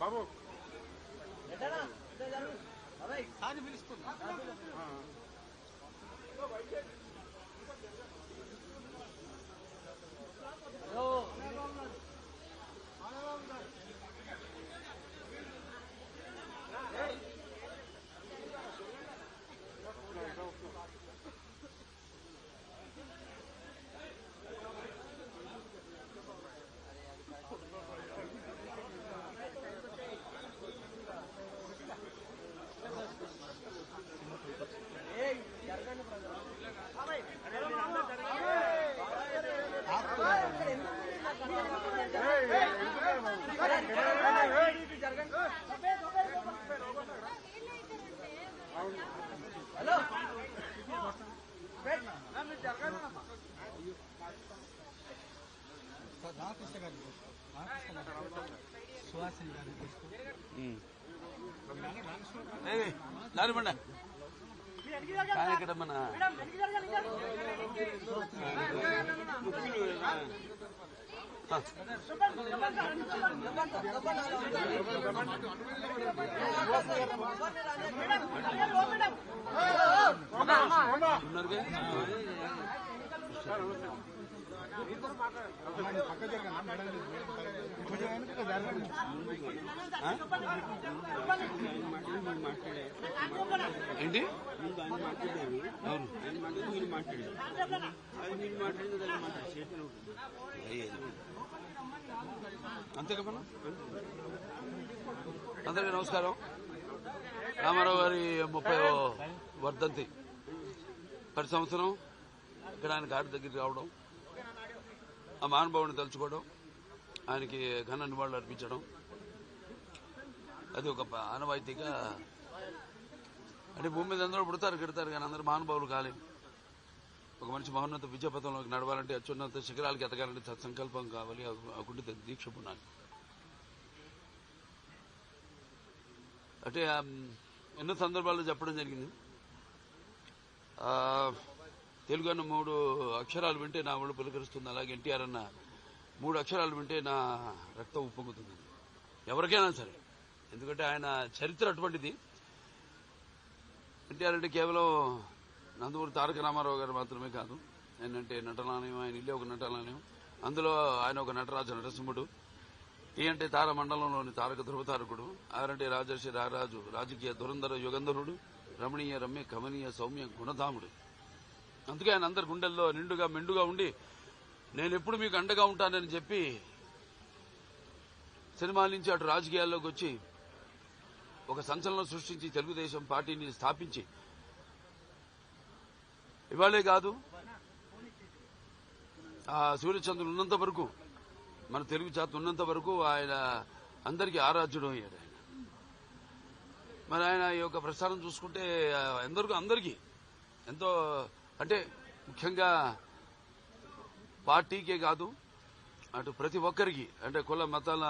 బాబు సుహాసిని గారిని దానిపండి ఇక్కడ మన ఏంటి అంతే కదా. అందరికీ నమస్కారం. రామారావు గారి 30వ వర్ధంతి ప్రతి సంవత్సరం ఇక్కడ ఆయన గారి దగ్గరికి రావడం, ఆ మహానుభావుని తలుచుకోవడం, ఆయనకి ఘన నివాళులు అర్పించడం, అది ఒక ఆనవాయితీగా. అంటే భూమి మీద అందరూ పుడతారు గిడతారు కానీ అందరూ మహానుభావులు కాలేదు. ఒక మనిషి మహోన్నత విద్యాపథంలోకి నడవాలంటే, అత్యున్నత శిఖరాలకి ఎదగాలంటే సత్సంకల్పం కావాలి, అకుంఠిత దీక్ష పునాలి. అంటే ఎన్నో సందర్భాల్లో చెప్పడం జరిగింది. తెలుగు అన్న 3 అక్షరాలు వింటే నా ఒళ్ళు పులకరిస్తుంది, అలాగే ఎన్టీఆర్ అన్న 3 అక్షరాలు వింటే నా రక్తం ఉప్పొంగుతుంది. ఎవరికైనా సరే, ఎందుకంటే ఆయన చరిత్ర అటువంటిది. ఎన్టీఆర్ అంటే కేవలం నందమూరి తారక రామారావు గారు మాత్రమే కాదు. ఏంటంటే నటనాలయం, ఆయన ఇల్లే ఒక నటనాలయం. అందులో ఆయన ఒక నటరాజు, నరసింహుడు. టీ అంటే తార మండలంలోని తారక ధ్రువతారకుడు. ఆరంటే రాజర్షి, రారాజు, రాజకీయ దురంధర యుగంధరుడు, రమణీయ రమ్య కమనీయ సౌమ్య గుణధాముడు. అందుకే ఆయన అందరి గుండెల్లో నిండుగా మెండుగా ఉండి, నేను ఎప్పుడు మీకు అండగా ఉంటానని చెప్పి సినిమాల నుంచి అటు రాజకీయాల్లోకి వచ్చి ఒక సంచలనం సృష్టించి తెలుగుదేశం పార్టీని స్థాపించి, ఇవాళే కాదు ఆ సూర్యచంద్రులు ఉన్నంత వరకు, మన తెలుగు జాతి ఉన్నంత వరకు ఆయన అందరికీ ఆరాధ్యుడు అయ్యాడు. ఆయన మరి ఆయన ఈ యొక్క ప్రస్థానం చూసుకుంటే అందరికీ ఎంతో, అంటే ముఖ్యంగా పార్టీకే కాదు, అటు ప్రతి ఒక్కరికి, అంటే కుల మతాల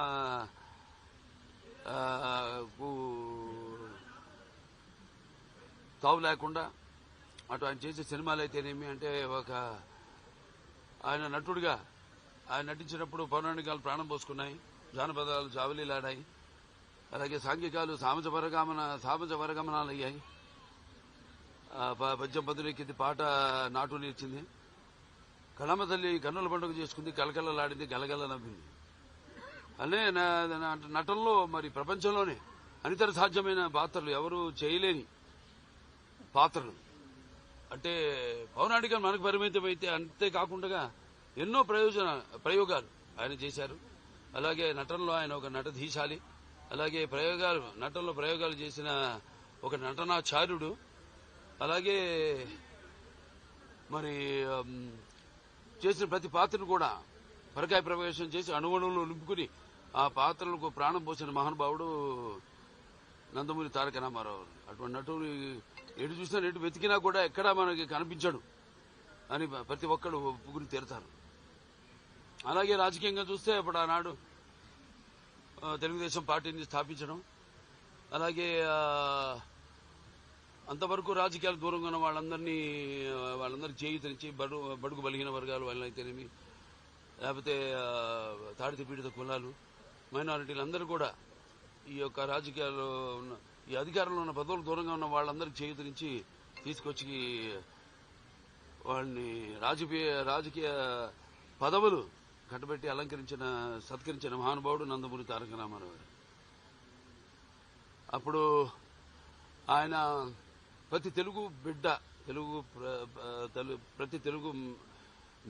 తావు లేకుండా అటు ఆయన చేసే సినిమాలు అయితేనేమి, అంటే ఒక ఆయన నటుడిగా ఆయన నటించినప్పుడు పౌరాణికాలు ప్రాణం పోసుకున్నాయి, జానపదాలు జావలీలాడాయి, అలాగే సాంఘికాలు సామజ వరగమనాలు అయ్యాయి. పద్యం పదులెక్కింది, పాట నాటు నేర్చింది, కళమ్మ తల్లి కన్నుల పండుగ చేసుకుంది, కలకలలాడింది, గలగల నవ్వింది. అనే నటనలో మరి ప్రపంచంలోనే అనితర సాధ్యమైన పాత్రలు, ఎవరు చేయలేని పాత్రలు. అంటే పౌరాణికం మనకు పరిమితం అయితే, అంతేకాకుండా ఎన్నో ప్రయోగాలు ఆయన చేశారు. అలాగే నటనలో ఆయన ఒక నటధీశాలి, అలాగే నటనలో ప్రయోగాలు చేసిన ఒక నటనాచార్యుడు. అలాగే మరి చేసిన ప్రతి పాత్రను కూడా పరకాయ ప్రవేశం చేసి అణువణువులు నింపుకుని ఆ పాత్రలకు ప్రాణం పోసిన మహానుభావుడు నందమూరి తారక రామారావు. అటువంటి నటుడు ఎటు చూసినా ఎటు వెతికినా కూడా ఎక్కడా మనకి కనిపించడు అని ప్రతి ఒక్కరు ఒప్పుకుని తీరుతారు. అలాగే రాజకీయంగా చూస్తే ఇప్పుడు ఆనాడు తెలుగుదేశం పార్టీని స్థాపించడం, అలాగే అంతవరకు రాజకీయాలు దూరంగా ఉన్న వాళ్ళందరికీ చేయూతనిచ్చి, బడుగు బలహీన వర్గాలు వాళ్ళైతేనేమి, లేకపోతే తాడిత పీడిత కులాలు, మైనారిటీలు అందరూ కూడా ఈ యొక్క రాజకీయాల్లో ఉన్న ఈ అధికారంలో ఉన్న పదవులు దూరంగా ఉన్న వాళ్ళందరికీ చేయూతనిచ్చి తీసుకొచ్చి వాళ్ళని రాజకీయ పదవులు కట్టబెట్టి సత్కరించిన మహానుభావుడు నందమూరి తారక రామారావు గారు. అప్పుడు ఆయన ప్రతి తెలుగు బిడ్డ, ప్రతి తెలుగు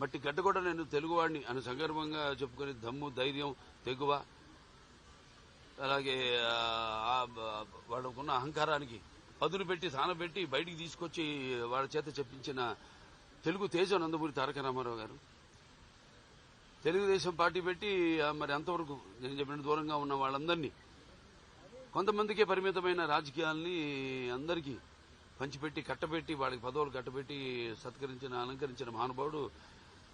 మట్టి గడ్డ కూడా నేను తెలుగువాడిని అని సందర్భంగా చెప్పుకుని దమ్ము, ధైర్యం, తెగువ, అలాగే వాళ్ళకున్న అహంకారానికి పదులు పెట్టి సానబెట్టి బయటికి తీసుకొచ్చి వాళ్ళ చేత చెప్పించిన తెలుగు తేజం నందమూరి తారక రామారావు గారు. తెలుగుదేశం పార్టీ పెట్టి మరి అంతవరకు నేను చెప్పిన దూరంగా ఉన్న వాళ్ళందరినీ కొంతమందికే పరిమితమైన రాజకీయాల్ని అందరికీ పంచిపెట్టి కట్టబెట్టి వాళ్ళకి పదవులు కట్టబెట్టి అలంకరించిన మహానుభావుడు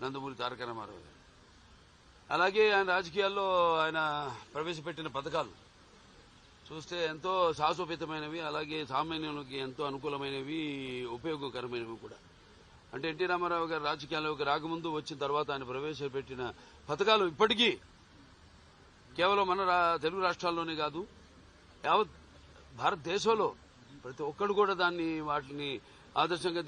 నందమూరి తారక రామారావు గారు. అలాగే ఆయన రాజకీయాల్లో ఆయన ప్రవేశపెట్టిన పథకాలు చూస్తే ఎంతో సాహసోపేతమైనవి, అలాగే సామాన్యులకి ఎంతో అనుకూలమైనవి, ఉపయోగకరమైనవి కూడా. అంటే ఎన్టీ రామారావు గారు రాజకీయాల్లోకి రాకముందు వచ్చిన తర్వాత ఆయన ప్రవేశపెట్టిన పథకాలు ఇప్పటికీ కేవలం మన తెలుగు రాష్ట్రాల్లోనే కాదు, యావత్ భారతదేశంలో ప్రతి ఒక్కడు కూడా వాటిని ఆదర్శంగా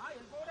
Welcome.